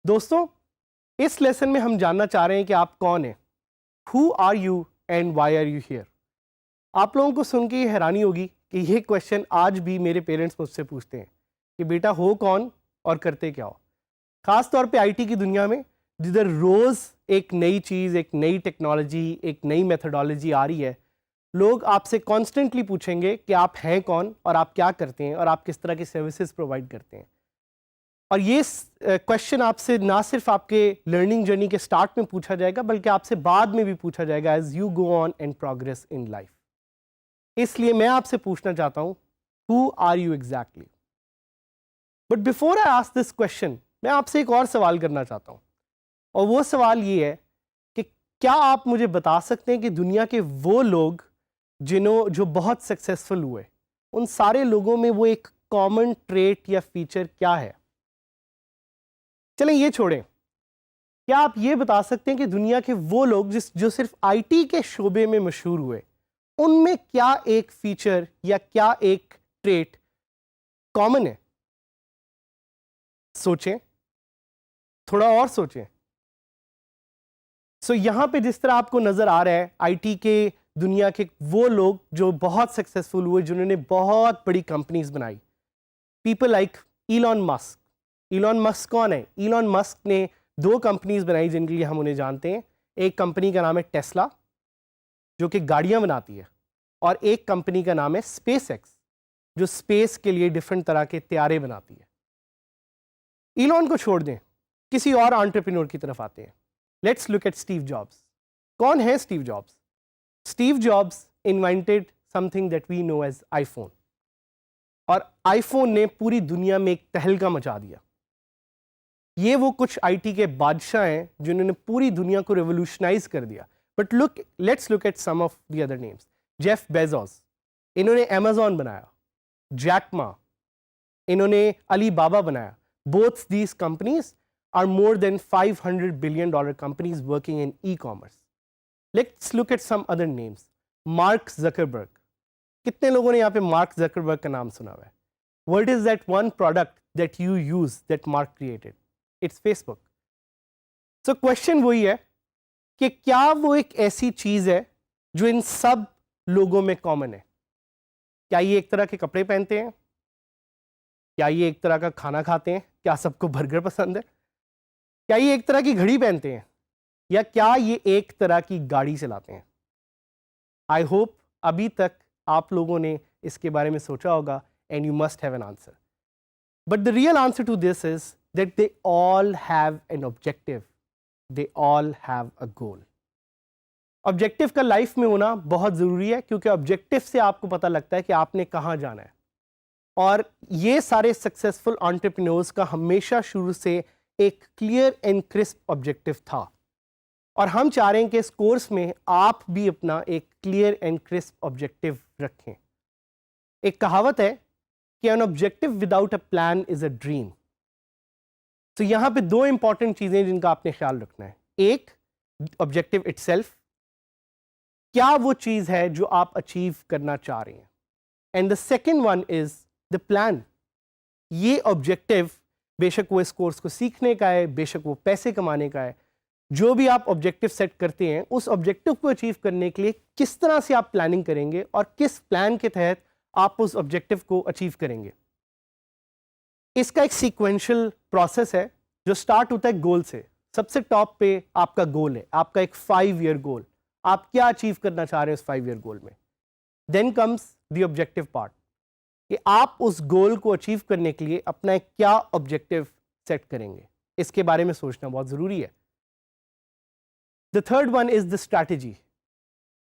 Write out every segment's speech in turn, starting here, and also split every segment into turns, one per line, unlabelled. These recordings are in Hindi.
दोस्तों, इस लेसन में हम जानना चाह रहे हैं कि आप कौन हैं, who are you and why are you here. आप लोगों को सुन के ये हैरानी होगी कि ये क्वेश्चन आज भी मेरे पेरेंट्स मुझसे पूछते हैं कि बेटा हो कौन और करते क्या हो। ख़ास तौर पे आईटी की दुनिया में जिधर रोज़ एक नई चीज़, एक नई टेक्नोलॉजी, एक नई मेथडोलॉजी आ रही है, लोग आपसे कॉन्स्टेंटली पूछेंगे कि आप हैं कौन और आप क्या करते हैं और आप किस तरह की सर्विसेज प्रोवाइड करते हैं। और ये क्वेश्चन आपसे ना सिर्फ आपके लर्निंग जर्नी के स्टार्ट में पूछा जाएगा बल्कि आपसे बाद में भी पूछा जाएगा as you go on and progress in life. इसलिए मैं आपसे पूछना चाहता हूं, who are you exactly. But before I ask this question, मैं आपसे एक और सवाल करना चाहता हूं, और वो सवाल ये है कि क्या आप मुझे बता सकते हैं कि दुनिया के वो लोग जो बहुत सक्सेसफुल हुए, उन सारे लोगों में वो एक कॉमन ट्रेट या फीचर क्या है। चलें ये छोड़ें, क्या आप ये बता सकते हैं कि दुनिया के वो लोग जो सिर्फ आईटी के शोबे में मशहूर हुए, उनमें क्या एक फीचर या क्या एक ट्रेट कॉमन है। सोचें, थोड़ा और सोचें। सो यहां पे जिस तरह आपको नजर आ रहा है, आईटी के दुनिया के वो लोग जो बहुत सक्सेसफुल हुए, जिन्होंने बहुत बड़ी कंपनीज बनाई, people like Elon Musk. Elon Musk कौन है? इलॉन मस्क ने दो कंपनीज बनाई जिनके लिए हम उन्हें जानते हैं। एक कंपनी का नाम है टेस्ला, जो कि गाड़ियां बनाती है, और एक कंपनी का नाम है स्पेस एक्स, जो स्पेस के लिए डिफरेंट तरह के त्यारे बनाती है। इलॉन को छोड़ दें, किसी और एंटरप्रेन्योर की तरफ आते हैं। Let's look at Steve Jobs. कौन है Steve Jobs? Steve Jobs invented something that we know as iPhone, और आईफोन ने पूरी दुनिया में एक तहलका मचा दिया। ये वो कुछ आईटी के बादशाह हैं जिन्होंने पूरी दुनिया को रेवोल्यूशनाइज कर दिया। But let's look at some of the other names. Jeff Bezos, इन्होंने अमेजॉन बनाया। जैक मा, इन्होंने अली बाबा बनाया। Both these companies are more than $500 billion companies working in e-commerce. Let's look at some other names. Mark Zuckerberg. कितने लोगों ने यहाँ पे मार्क जकरबर्ग का नाम सुना हुआ है? What is that one product that you use that Mark created? It's Facebook. So question वही है कि क्या वो एक ऐसी चीज है जो इन सब लोगों में कॉमन है? क्या ये एक तरह के कपड़े पहनते हैं? क्या ये एक तरह का खाना खाते हैं? क्या सबको बर्गर पसंद है? क्या ये एक तरह की घड़ी पहनते हैं, या क्या ये एक तरह की गाड़ी चलाते हैं? आई होप अभी तक आप लोगों ने इसके बारे में सोचा होगा, and you must have an answer. But the real answer to this is that they all have an objective, they all have a goal. Objective का लाइफ में होना बहुत ज़रूरी है, क्योंकि ऑब्जेक्टिव से आपको पता लगता है कि आपने कहाँ जाना है। और ये सारे सक्सेसफुल एंटरप्रेन्योर्स का हमेशा शुरू से एक क्लियर एंड क्रिस्प ऑब्जेक्टिव था, और हम चाह रहे हैं कि इस कोर्स में आप भी अपना एक क्लियर एंड क्रिस्प ऑब्जेक्टिव रखें। एक कहावत है कि an objective without a plan is a dream. तो यहां पे दो इंपॉर्टेंट चीजें जिनका आपने ख्याल रखना है। एक, ऑब्जेक्टिव इटसेल्फ, क्या वो चीज है जो आप अचीव करना चाह रहे हैं, and the second one is the plan. ये ऑब्जेक्टिव बेशक वो इस कोर्स को सीखने का है, बेशक वो पैसे कमाने का है, जो भी आप ऑब्जेक्टिव सेट करते हैं, उस ऑब्जेक्टिव को अचीव करने के लिए किस तरह से आप प्लानिंग करेंगे और किस प्लान के तहत आप उस ऑब्जेक्टिव को अचीव करेंगे। इसका एक सीक्वेंशियल प्रोसेस है जो स्टार्ट होता है गोल से। सबसे टॉप पे आपका गोल है, आपका एक 5 ईयर गोल। आप क्या अचीव करना चाह रहे हैं उस 5 ईयर गोल में। Then comes the objective part, कि आप उस गोल को अचीव करने के लिए अपना एक क्या ऑब्जेक्टिव सेट करेंगे। इसके बारे में सोचना बहुत जरूरी है। The third one is the strategy.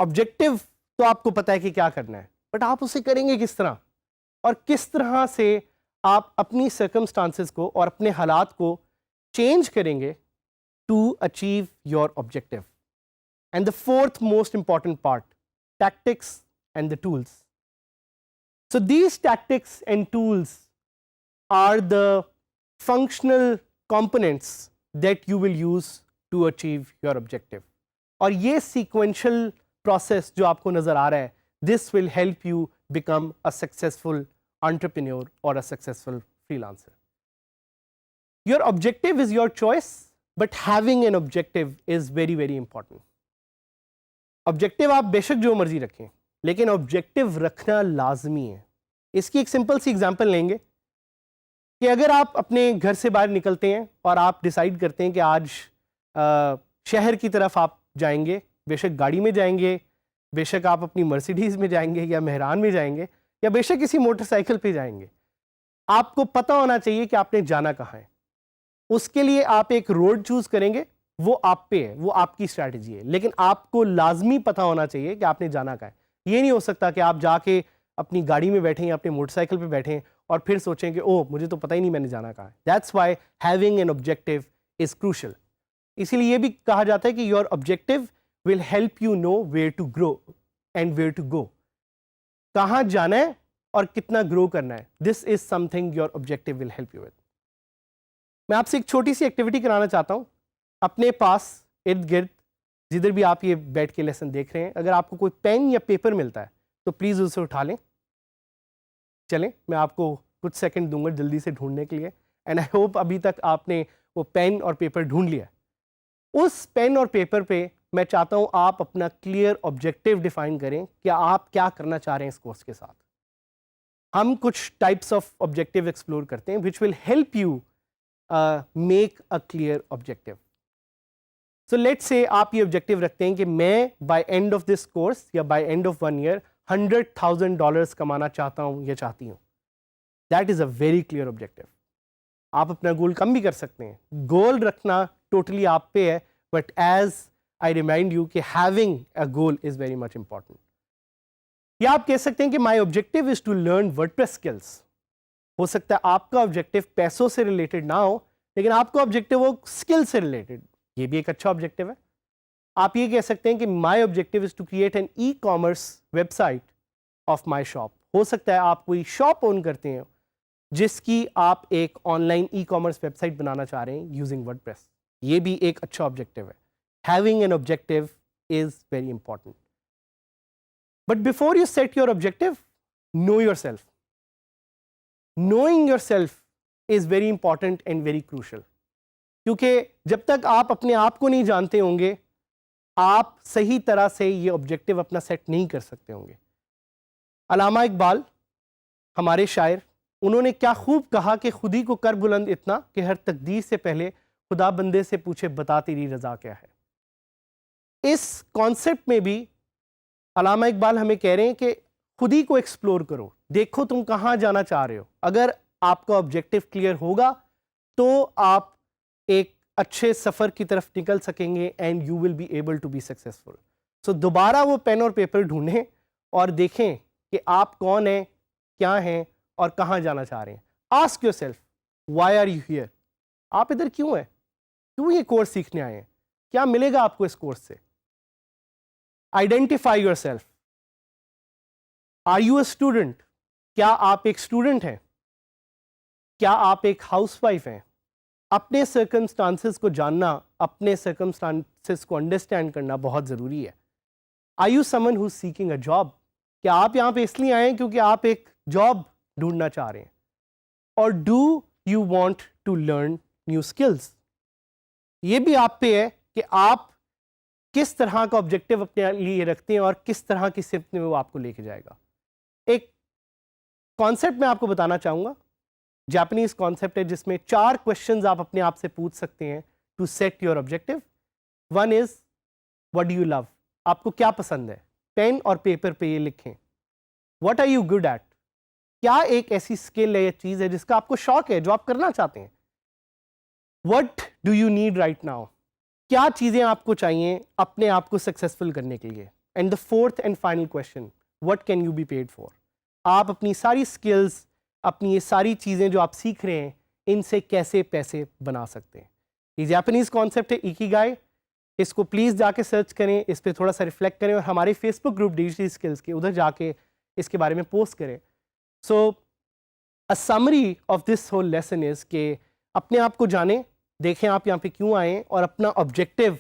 Objective तो आपको पता है कि क्या करना है, बट आप उसे करेंगे किस तरह, और किस तरह से आप अपनी सर्कमस्टांसेस को और अपने हालात को चेंज करेंगे to achieve your objective. And the fourth most important part, tactics and the tools. So these tactics and tools are the functional components that you will use to achieve your objective. और ये sequential process जो आपको नजर आ रहा है, this will help you become a successful entrepreneur or a successful freelancer. Your objective is your choice, but having an objective is very very important. Objective आप बेशक जो मर्जी रखें, लेकिन ऑब्जेक्टिव रखना लाजमी है। इसकी एक सिंपल सी एग्जांपल लेंगे कि अगर आप अपने घर से बाहर निकलते हैं और आप डिसाइड करते हैं कि आज शहर की तरफ आप जाएंगे, बेशक गाड़ी में जाएंगे, बेशक आप अपनी मर्सिडीज़ में जाएंगे या मेहरान में जाएंगे, या बेशक किसी मोटरसाइकिल पे जाएंगे, आपको पता होना चाहिए कि आपने जाना कहाँ है। उसके लिए आप एक रोड चूज करेंगे, वो आप पे है, वो आपकी स्ट्रैटेजी है, लेकिन आपको लाजमी पता होना चाहिए कि आपने जाना कहाँ है। ये नहीं हो सकता कि आप जाके अपनी गाड़ी में बैठें या अपने मोटरसाइकिल पे बैठें और फिर सोचें कि ओह मुझे तो पता ही नहीं मैंने जाना कहाँ है। That's why having an objective is crucial. इसीलिए ये भी कहा जाता है कि your objective will help you know where to grow and where to go. कहाँ जाना है और कितना ग्रो करना है, this is something your objective will help you with. मैं आपसे एक छोटी सी एक्टिविटी कराना चाहता हूँ। अपने पास इर्द गिर्द जिधर भी आप ये बैठ के लेसन देख रहे हैं, अगर आपको कोई पेन या पेपर मिलता है तो प्लीज़ उसे उठा लें। चलें, मैं आपको कुछ सेकंड दूंगा जल्दी से ढूंढने के लिए, एंड आई होप अभी तक आपने वो पेन और पेपर ढूंढ लिया। उस पेन और पेपर पे मैं चाहता हूँ आप अपना क्लियर ऑब्जेक्टिव डिफाइन करें कि आप क्या करना चाह रहे हैं इस कोर्स के साथ। हम कुछ टाइप्स ऑफ ऑब्जेक्टिव एक्सप्लोर करते हैं which will help you make a clear objective. So let's say आप ये ऑब्जेक्टिव रखते हैं कि मैं by end of this course या बाय एंड ऑफ 1 ईयर $100,000 कमाना चाहता हूँ या चाहती हूँ। That is a very clear objective. आप अपना गोल कम भी कर सकते हैं, गोल रखना टोटली आप पे है, but as I remind you कि having a goal is very much important. या आप कह सकते हैं कि my objective is to learn WordPress skills. हो सकता है आपका ऑब्जेक्टिव पैसों से रिलेटेड ना हो, लेकिन आपका ऑब्जेक्टिव हो स्किल से रिलेटेड, ये भी एक अच्छा ऑब्जेक्टिव है। आप ये कह सकते हैं कि my objective is to create an e commerce website of my shop. हो सकता है आप कोई शॉप ओन करते हैं जिसकी आप एक ऑनलाइन ई कॉमर्स वेबसाइट बनाना चाह रहे हैं यूजिंग वर्डप्रेस, ये भी एक अच्छा ऑब्जेक्टिव है। Having an objective is very important, but before you set your objective, know your self. Knowing your self is very important and very crucial, क्योंकि जब तक आप अपने आप को नहीं जानते होंगे, आप सही तरह से ये ऑब्जेक्टिव अपना सेट नहीं कर सकते होंगे। अल्लामा इकबाल हमारे शायर, उन्होंने क्या खूब कहा कि खुद ही को कर बुलंद इतना कि हर तकदीर से पहले खुदा बंदे से पूछे बता तेरी रजा क्या है। इस कॉन्सेप्ट में भी अल्लामा इकबाल हमें कह रहे हैं कि खुद ही को एक्सप्लोर करो, देखो तुम कहाँ जाना चाह रहे हो। अगर आपका ऑब्जेक्टिव क्लियर होगा तो आप एक अच्छे सफ़र की तरफ निकल सकेंगे and you will be able to be successful. So दोबारा वो पेन और पेपर ढूंढें और देखें कि आप कौन हैं, क्या हैं और कहाँ जाना चाह रहे हैं। Ask yourself, why are you here? आप इधर क्यों हैं? क्यों ये कोर्स सीखने आए हैं? क्या मिलेगा आपको इस कोर्स से? Identify yourself. Are you a student? क्या आप एक स्टूडेंट हैं? क्या आप एक हाउसवाइफ हैं? अपने सर्कमस्टांसेस को जानना, अपने सर्कमस्टांसेस को अंडरस्टैंड करना बहुत ज़रूरी है। Are you someone who seeking a job? क्या आप यहाँ पे इसलिए आए हैं क्योंकि आप एक जॉब ढूंढना चाह रहे हैं? और do you want to learn new skills? ये भी आप पे है कि आप किस तरह का ऑब्जेक्टिव अपने लिए रखते हैं और किस तरह की सिमत में वो आपको लेके जाएगा। एक कॉन्सेप्ट मैं आपको बताना चाहूँगा, जापानीज कॉन्सेप्ट है जिसमें 4 क्वेश्चंस आप अपने आप से पूछ सकते हैं to set your objective. 1 is what do you love? आपको क्या पसंद है? पेन और पेपर पे ये लिखें। What are you good at? क्या एक ऐसी स्किल है या चीज़ है जिसका आपको शौक है, जो आप करना चाहते हैं? What do you need right now? क्या चीज़ें आपको चाहिए अपने आप को सक्सेसफुल करने के लिए? And the 4th and final question, what can you be paid for? आप अपनी सारी स्किल्स, अपनी ये सारी चीज़ें जो आप सीख रहे हैं, इनसे कैसे पैसे बना सकते हैं। ये जापानीज कॉन्सेप्ट है इकिगाई। इसको प्लीज़ जाके सर्च करें, इस पर थोड़ा सा रिफ्लेक्ट करें और हमारे फेसबुक ग्रुप डिजिटल स्किल्स के उधर जाके इसके बारे में पोस्ट करें। So a summary of this whole lesson is कि अपने आप को जानें, देखें आप यहाँ पे क्यों आए और अपना ऑब्जेक्टिव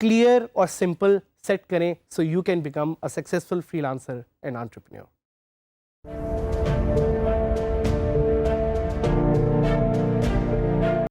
क्लियर और सिंपल सेट करें so you can become a successful freelancer and entrepreneur.